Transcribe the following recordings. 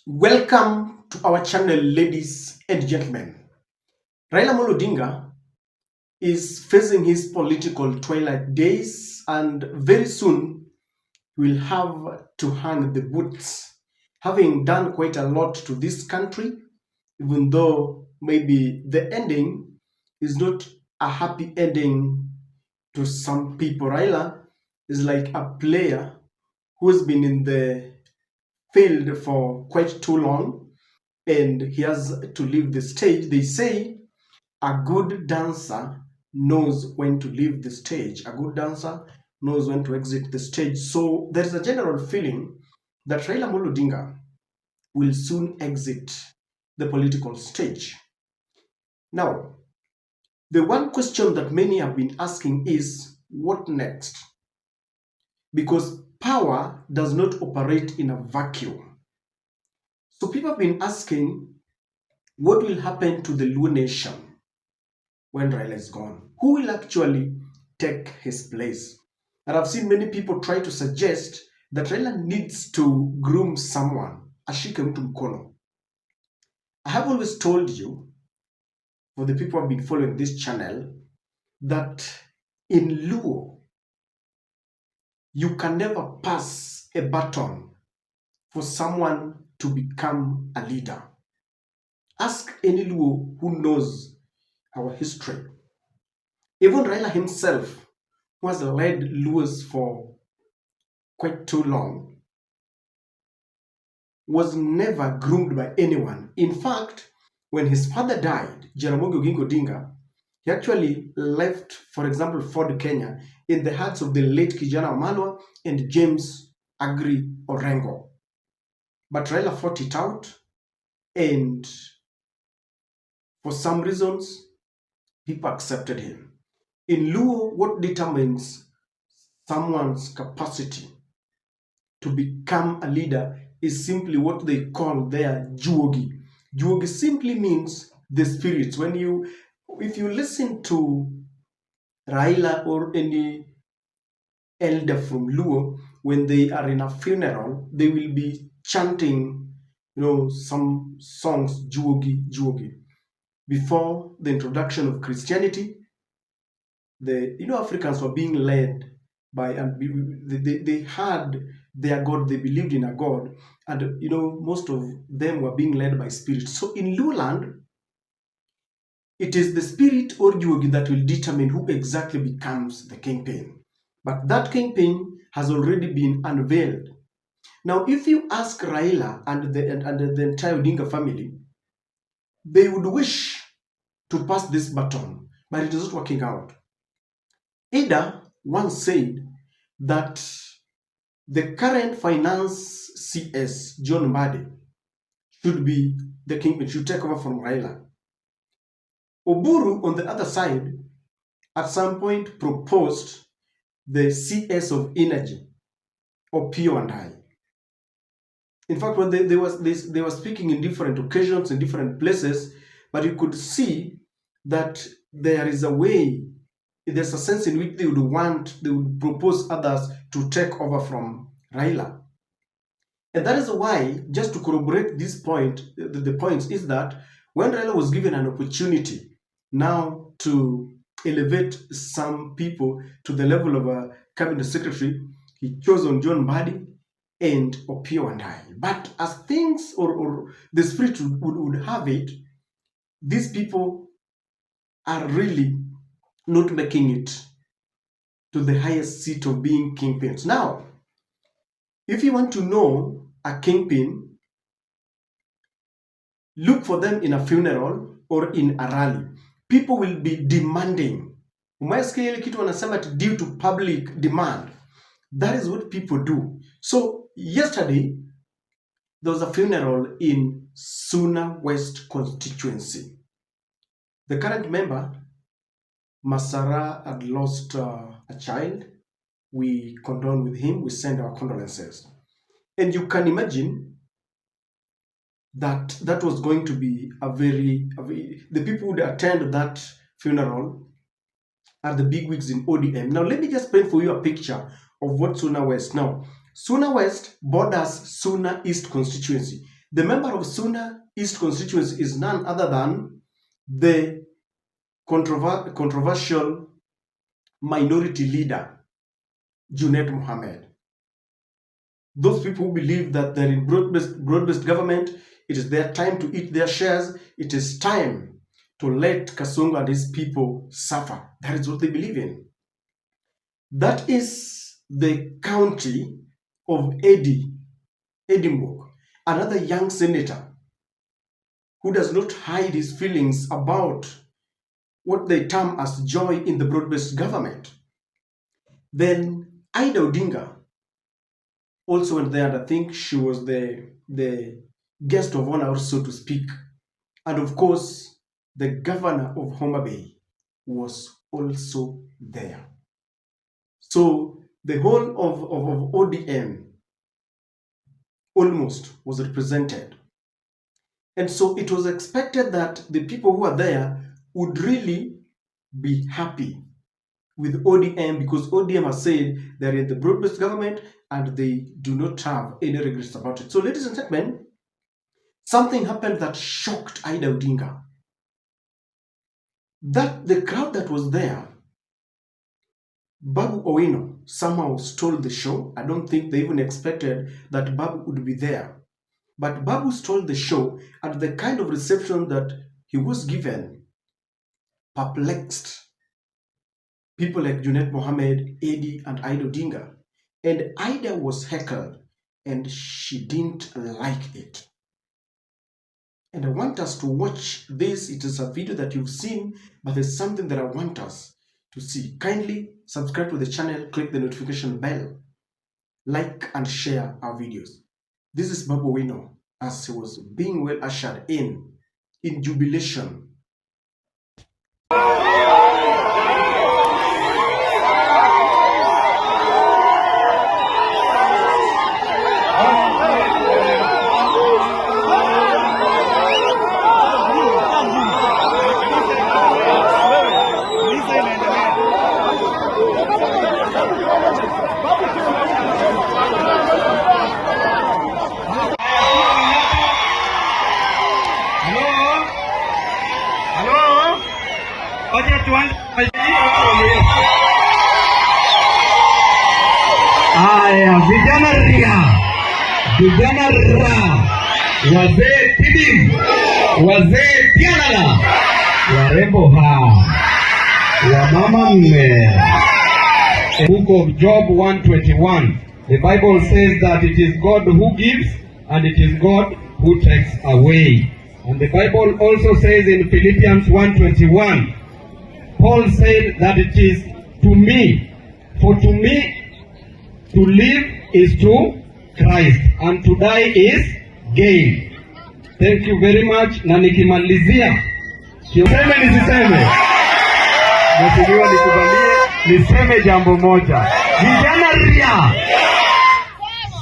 Welcome to our channel, ladies and gentlemen. Raila Odinga is facing his political twilight days, and very soon will have to hang the boots, having done quite a lot to this country, even though maybe the ending is not a happy ending to some people. Raila is like a player who has been in the field for quite too long and he has to leave the stage. They say a good dancer knows when to leave the stage. A good dancer knows when to exit the stage. So there is a general feeling that Raila Odinga will soon exit the political stage. Now, the one question that many have been asking is, what next? Because power does not operate in a vacuum. So people have been asking, what will happen to the Luo nation when Raila is gone? Who will actually take his place? And I've seen many people try to suggest that Raila needs to groom someone, ashike mtu mkono. I have always told you, for the people who have been following this channel, that in Luo, you can never pass a baton for someone to become a leader. Ask any Luo who knows our history. Even Raila himself, who has led Luos for quite too long, was never groomed by anyone. In fact, when his father died, Jaramogi Oginga Odinga, he actually left, for example, Ford Kenya in the hands of the late Kijana Wamalwa and James Agri Orengo. But Raila fought it out, and for some reasons, people accepted him. In Luo, what determines someone's capacity to become a leader is simply what they call their juogi. Juogi simply means the spirits. If you listen to Raila or any elder from Luo, when they are in a funeral, they will be chanting, some songs, juogi, juogi. Before the introduction of Christianity, Africans were being led by, and they had their God, they believed in a God, and most of them were being led by spirits. So in Luoland, it is the spirit or Juogi that will determine who exactly becomes the kingpin. But that kingpin has already been unveiled. Now, if you ask Raila and the entire Odinga family, they would wish to pass this baton, but it is not working out. Ida once said that the current finance CS, John Mbadi, should be the kingpin, should take over from Raila. Oburu, on the other side, at some point proposed the CS of energy, or P&I. In fact, when they were speaking in different occasions, in different places, but you could see that there is a way, there's a sense in which they would propose others to take over from Raila. And that is why, just to corroborate this point, the points is that when Raila was given an opportunity now to elevate some people to the level of a cabinet secretary, he chose on John Mbadi and Opio and I. But as things or the spirit would have it, these people are really not making it to the highest seat of being kingpins. Now, if you want to know a kingpin, look for them in a funeral or in a rally. People will be demanding. Umesikia ile kitu wanasema due to public demand. That is what people do. So yesterday, there was a funeral in Suna West constituency. The current member, Masara, had lost a child. We condole with him. We send our condolences. And you can imagine that was going to be the people who would attend that funeral are the bigwigs in ODM. Now, let me just paint for you a picture of what Suna West. Now, Suna West borders Suna East constituency. The member of Suna East constituency is none other than the controversial minority leader, Junet Mohammed. Those people who believe that they're in broad-based government, it is their time to eat their shares, it is time to let Kasongo and his people suffer. That is what they believe in. That is the county of Edinburgh, another young senator who does not hide his feelings about what they term as joy in the broad-based government. Then Ida Odinga also went there, and I think she was the guest of honor, so to speak. And of course, the governor of Homa Bay was also there. So the whole of ODM almost was represented. And so it was expected that the people who are there would really be happy with ODM, because ODM has said they're in the broad-based government and they do not have any regrets about it. So ladies and gentlemen, something happened that shocked Ida Odinga. That the crowd that was there, Babu Owino somehow stole the show. I don't think they even expected that Babu would be there. But Babu stole the show, and the kind of reception that he was given perplexed people like Junet Mohammed, Eddie, and Ida Odinga. And Ida was heckled, and she didn't like it. And I want us to watch this. It is a video that you've seen, but there's something that I want us to see. Kindly subscribe to the channel, click the notification bell, like and share our videos. This is Babu Owino as he was being well ushered in jubilation. Haya, vijana ra, wazee tidim, wazee tianala, warembo wamama mme. Book of Job 121. The Bible says that it is God who gives and it is God who takes away. And the Bible also says in Philippians 1:21, Paul said that it is to me, for to me to live is to Christ and to die is gain. Thank you very much. Na nikimalizia, niseme nisiseme? Mheshimiwa, nikubalie niseme jambo moja. Vijana ria.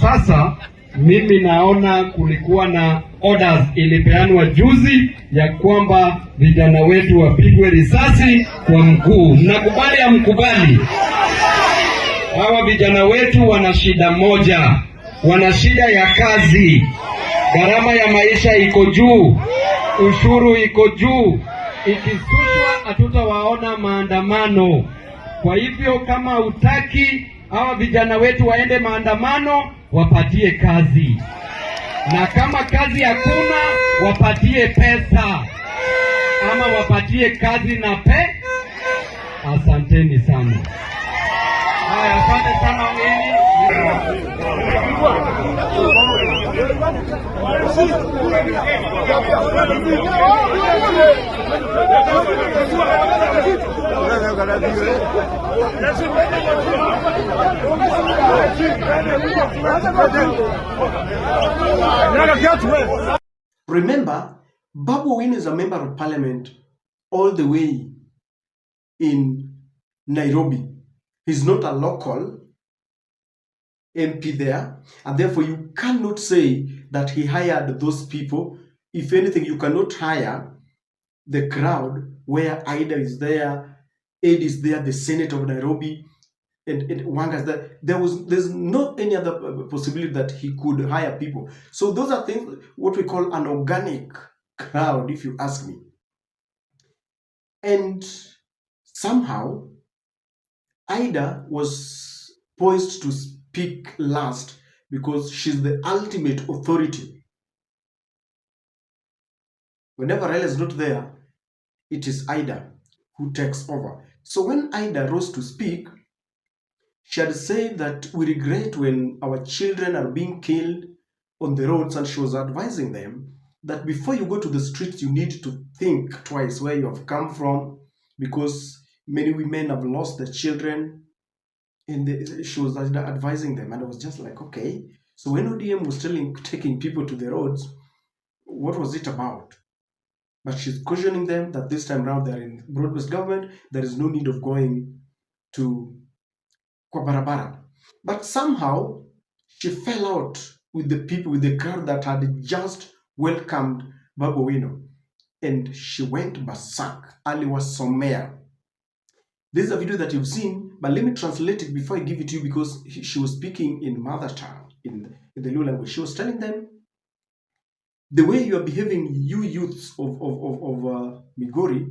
Sasa mimi naona kulikuwa na orders ilipeanwa juzi ya kwamba vijana wetu wapigwe risasi kwa mguu. Mnakubali au mkubali? Hawa vijana wetu wana shida moja, wana shida ya kazi. Gharama ya maisha iko juu, ushuru iko juu. Ikisushwa hatutawaona maandamano. Kwa hivyo kama hutaki hawa vijana wetu waende maandamano, wapatie kazi. Na kama kazi hakuna, wapatie pesa. Ama wapatie kazi na Asanteni sana. Haya, asante sana wageni. Remember, Babu Owino is a member of parliament all the way in Nairobi. He's not a local MP there, and therefore you cannot say that he hired those people. If anything, you cannot hire the crowd where Ida is there, Ed is there, the Senate of Nairobi, and Wangas, that there's no any other possibility that he could hire people. So those are things what we call an organic crowd, if you ask me. And somehow Ida was poised to speak last because she's the ultimate authority. Whenever Raila is not there, it is Ida who takes over. So when Ida rose to speak, she had said that we regret when our children are being killed on the roads, and she was advising them that before you go to the streets, you need to think twice where you have come from, because many women have lost their children. And she was advising them, and I was just like, okay. So when ODM was taking people to the roads, what was it about? But she's cautioning them that this time around they're in broad-based government. There is no need of going to kwa barabara. But somehow she fell out with the people, with the crowd that had just welcomed Babu Owino, and she went berserk. Aliwasomea. This is a video that you've seen, but let me translate it before I give it to you, because she was speaking in mother tongue, in the Luo language. She was telling them, the way you are behaving, you youths of Migori,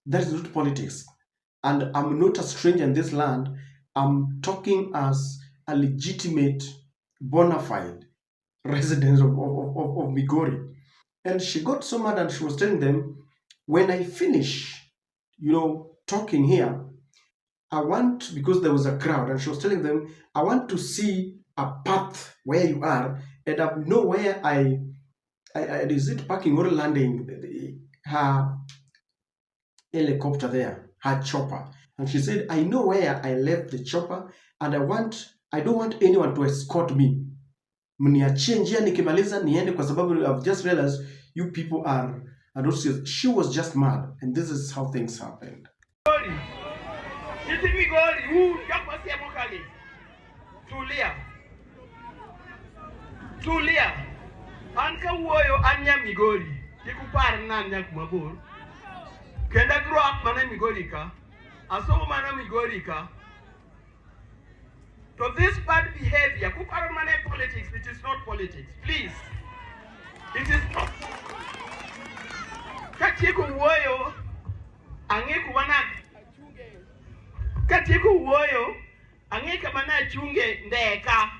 that is not politics. And I'm not a stranger in this land. I'm talking as a legitimate, bona fide resident of Migori. And she got so mad, and she was telling them, when I finish, talking here, I want, because there was a crowd, and she was telling them, I want to see a path where you are, and I know where is it parking or landing her helicopter there, her chopper. And she said, I know where I left the chopper, and I don't want anyone to escort me. Mniachie njia nikimaliza niende, kwa sababu I've just realized you people are not serious. She was just mad, and this is how things happened. Tulia. Anka wuoyo anya Migori. Kikupar nanya kumabur. Kenda grow up mana Migori ka. Asomo mana Migori ka. So this bad behavior, kupar mana politics, it is not politics. Please. It is not. Katiku wuoyo ange kubana. Katiku wuoyo ange kabana chunge ndeka.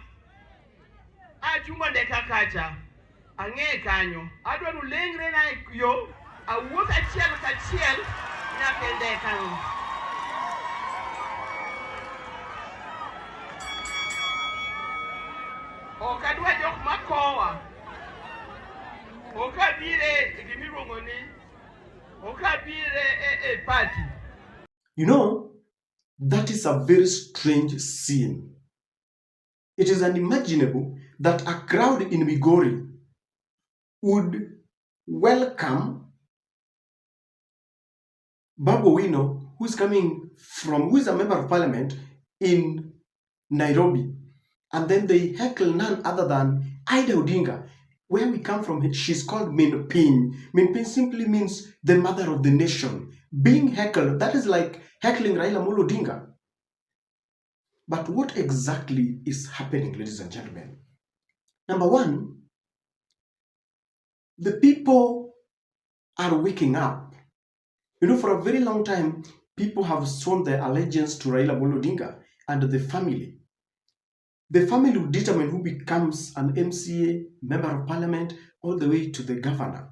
Achunga ndeka kacha. Ange kanyo. Adwa nulengre na yo. Awuok achiel kachiel nyaka ndeka. Okadwa jok makowa. Okabire gimiluongo ni. Okabire party. That is a very strange scene. It is unimaginable that a crowd in Migori would welcome Babu Owino, who is a member of parliament in Nairobi. And then they heckle none other than Ida Odinga. Where we come from, she's called Minpin. Minpin simply means the mother of the nation. Being heckled, that is like heckling Raila Odinga. But what exactly is happening, ladies and gentlemen? Number one, the people are waking up. For a very long time, people have sworn their allegiance to Raila Odinga and the family. The family will determine who becomes an MCA, member of parliament, all the way to the governor.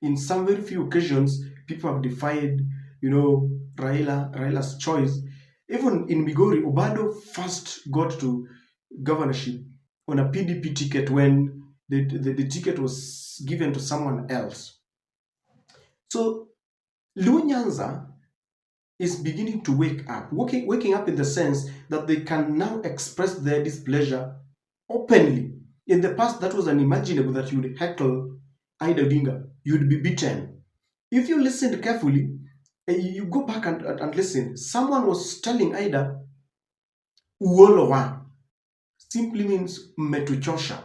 In some very few occasions, people have defied, Raila's choice. Even in Migori, Obado first got to governorship on a PDP ticket when the ticket was given to someone else. So Luo Nyanza is beginning to wake up, waking up in the sense that they can now express their displeasure openly. In the past, that was unimaginable that you would heckle Ida Odinga. You'd be beaten. If you listened carefully, you go back and listen. Someone was telling Ida, Uolowa, simply means metuchosha.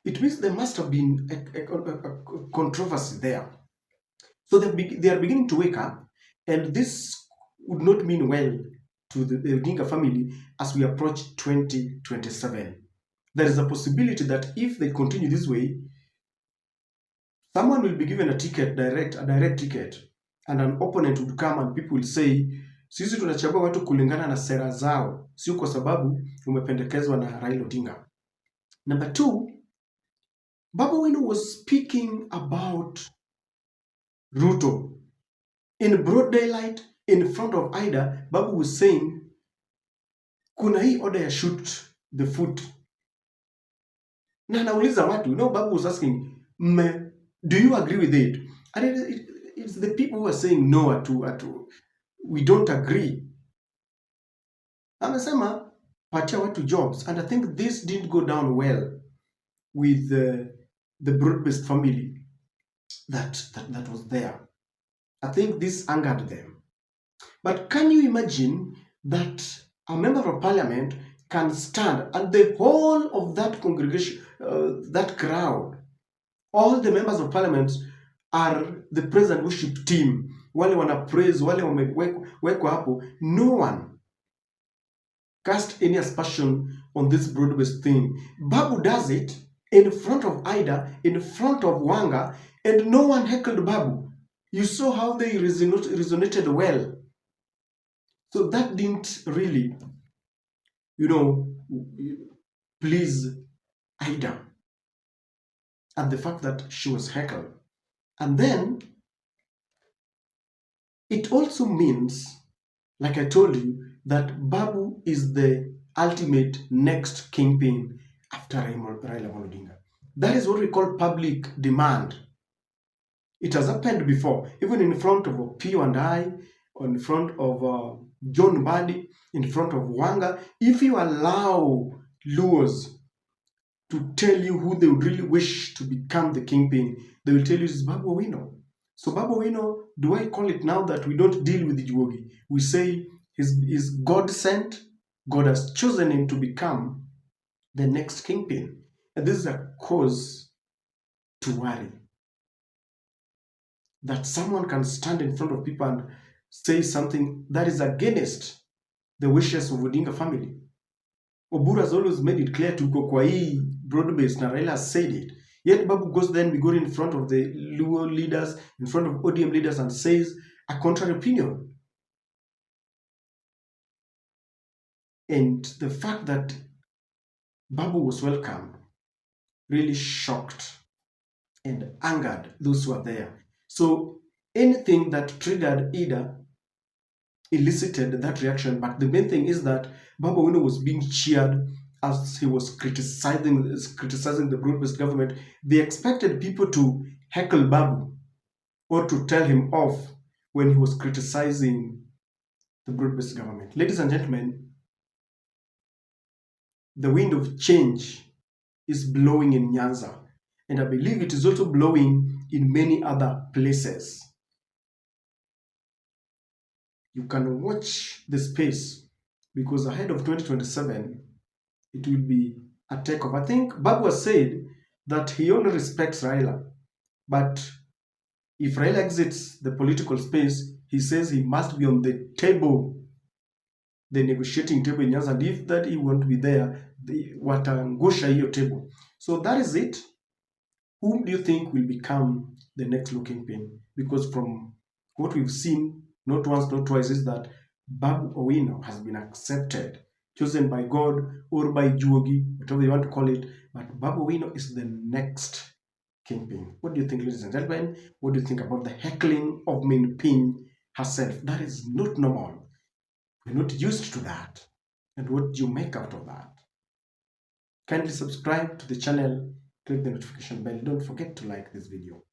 It means there must have been a controversy there. So they are beginning to wake up, and this would not mean well to the Odinga family as we approach 2027. There is a possibility that if they continue this way, someone will be given a direct ticket, and an opponent would come and people will say, sisi tunachagua watu kulingana na sera zao, sio kwa sababu umependekezwa na Raila Odinga. Number two, Babu Owino was speaking about Ruto. In broad daylight, in front of Ida, Babu was saying, kuna hii order ya shoot the foot. Na nauliza watu, Babu was asking, do you agree with it? And it's the people who are saying no we don't agree. Amesema, patia watu jobs. And I think this didn't go down well with the broad-based family that was there. I think this angered them. But can you imagine that a member of parliament can stand and the whole of that congregation, that crowd, all the members of parliament are the praise and worship team. Wale wana praise, wale wamewekwa hapo. No one cast any aspersion on this broad-based thing. Babu does it in front of Ida, in front of Wanga, and no one heckled Babu. You saw how they resonated well. So that didn't really, please Ida. And the fact that she was heckled. And then, it also means, like I told you, that Babu is the ultimate next kingpin after Raila Odinga. That is what we call public demand. It has happened before, even in front of Pio and I, in front of John Mbadi, in front of Wanga. If you allow Luos to tell you who they would really wish to become the kingpin, they will tell you it's Babu Owino. So Babu Owino, do I call it now that we don't deal with Juogi? We say he's God sent. God has chosen him to become the next kingpin. And this is a cause to worry. That someone can stand in front of people and say something that is against the wishes of Odinga family. Oburu has always made it clear to go kwa hii broad-based, na Raila has said it. Yet Babu goes then, we go in front of the Luo leaders, in front of ODM leaders, and says a contrary opinion. And the fact that Babu was welcomed really shocked and angered those who are there. So anything that triggered Ida elicited that reaction, but the main thing is that Babu Owino was being cheered as he was criticizing the broad-based government. They expected people to heckle Babu or to tell him off when he was criticizing the broad-based government. Ladies and gentlemen, the wind of change is blowing in Nyanza, and I believe it is also blowing in many other places. You can watch the space, because ahead of 2027, it will be a takeoff. I think Babu has said that he only respects Raila, but if Raila exits the political space, he says he must be on the table, the negotiating table in Nyanza, and if that he won't be there, watangusha hiyo table. So that is it. Whom do you think will become the next kingpin? Because from what we've seen, not once, not twice, is that Babu Owino has been accepted, chosen by God or by Juogi, whatever you want to call it. But Babu Owino is the next kingpin. What do you think, ladies and gentlemen? What do you think about the heckling of Kingpin herself? That is not normal. We're not used to that. And what do you make out of that? Kindly subscribe to the channel, click the notification bell. Don't forget to like this video.